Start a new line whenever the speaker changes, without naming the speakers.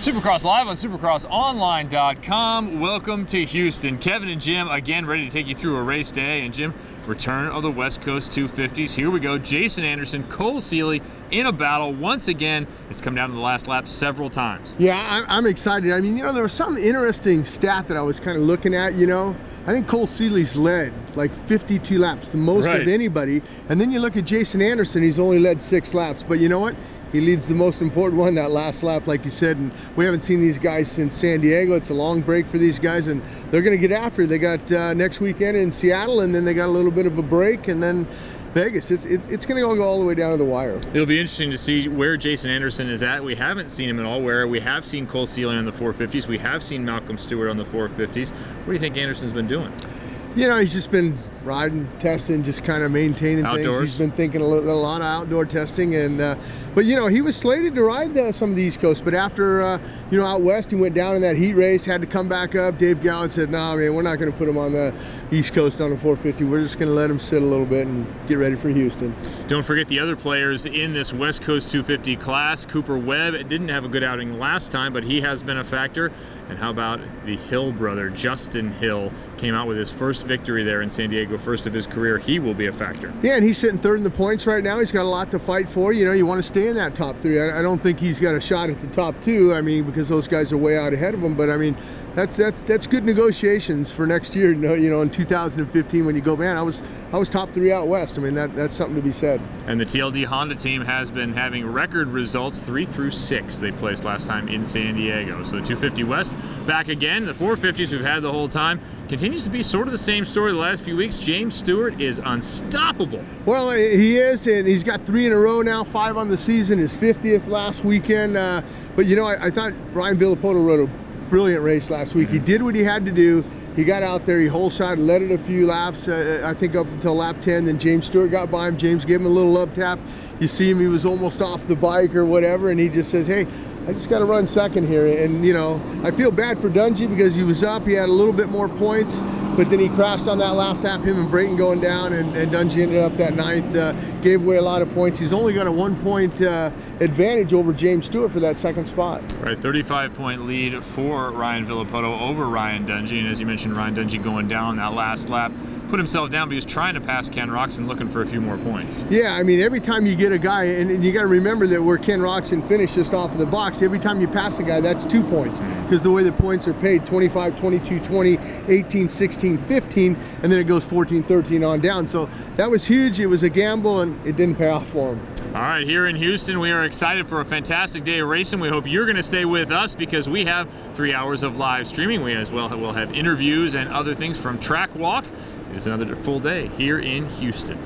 Supercross live on supercrossonline.com. Welcome to Houston. Kevin and Jim again ready to take you through a race day. And Jim, return of the West Coast 250s. Here we go. Jason Anderson, Cole Seeley in a battle once again. It's come down to the last lap several times.
Yeah, I'm excited. I mean, there was some interesting stat that I was kind of looking at, I think Cole Seeley's led like 52 laps, the most of anybody. And then you look at Jason Anderson, he's only led 6 laps. But you know what? He leads the most important one, that last lap, like you said. And we haven't seen these guys since San Diego. It's a long break for these guys, and they're going to get after it. They got next weekend in Seattle, and then they got a little bit of a break, and then Vegas. It's going to go all the way down to the wire.
It'll be interesting to see where Jason Anderson is at. We haven't seen him at all. Where we have seen Cole Seeley on the 450s. We have seen Malcolm Stewart on the 450s. What do you think Anderson's been doing?
He's just been riding, testing, just kind of maintaining
outdoors.
Things. He's been thinking a lot of outdoor testing, and but he was slated to ride some of the East Coast, but after out west, he went down in that heat race, had to come back up. Dave Gowan said, "No, man, we're not going to put him on the East Coast on the 450. We're just going to let him sit a little bit and get ready for Houston."
Don't forget the other players in this West Coast 250 class. Cooper Webb didn't have a good outing last time, but he has been a factor. And how about the Hill brother, Justin Hill, came out with his first victory there in San Diego, first of his career. He will be a factor. Yeah,
and he's sitting third in the points right now. He's got a lot to fight for. You want to stay in that top 3. I don't think he's got a shot at the top 2. Because those guys are way out ahead of him. But that's good negotiations for next year. In 2015 when you go, man, I was top 3 out west. That's something to be said.
And the TLD Honda team has been having record results, 3 through 6 they placed last time in San Diego. So the 250 West back again. The 450s we've had the whole time continues to be sort of the same story the last few weeks. James Stewart is unstoppable.
Well, he is, and he's got 3 in a row now, 5 on the season, his 50th last weekend. But I thought Ryan Villapoto rode a brilliant race last week. He did what he had to do. He got out there, he whole shot, led it a few laps, I think up until lap 10. Then James Stewart got by him. James gave him a little love tap. You see him, he was almost off the bike or whatever, and he just says, "Hey, I just got to run second here." And I feel bad for Dungey because he was up, he had a little bit more points, but then he crashed on that last lap, him and Brayton going down, and Dungey ended up that 9th, gave away a lot of points. He's only got a 1-point advantage over James Stewart for that 2nd spot.
Right, 35-point lead for Ryan Villapoto over Ryan Dungey, and as you mentioned, Ryan Dungey going down that last lap. Put himself down, but he was trying to pass Ken Roczen, looking for a few more points.
Yeah, every time you get a guy, and you got to remember that where Ken Roczen finished just off of the box, every time you pass a guy, that's 2 points, because the way the points are paid, 25, 22, 20, 18, 16, 15, and then it goes 14, 13 on down. So that was huge. It was a gamble, and it didn't pay off for him.
All right, here in Houston, we are excited for a fantastic day of racing. We hope you're going to stay with us because we have 3 hours of live streaming. We as well will have interviews and other things from Track Walk. It's another full day here in Houston.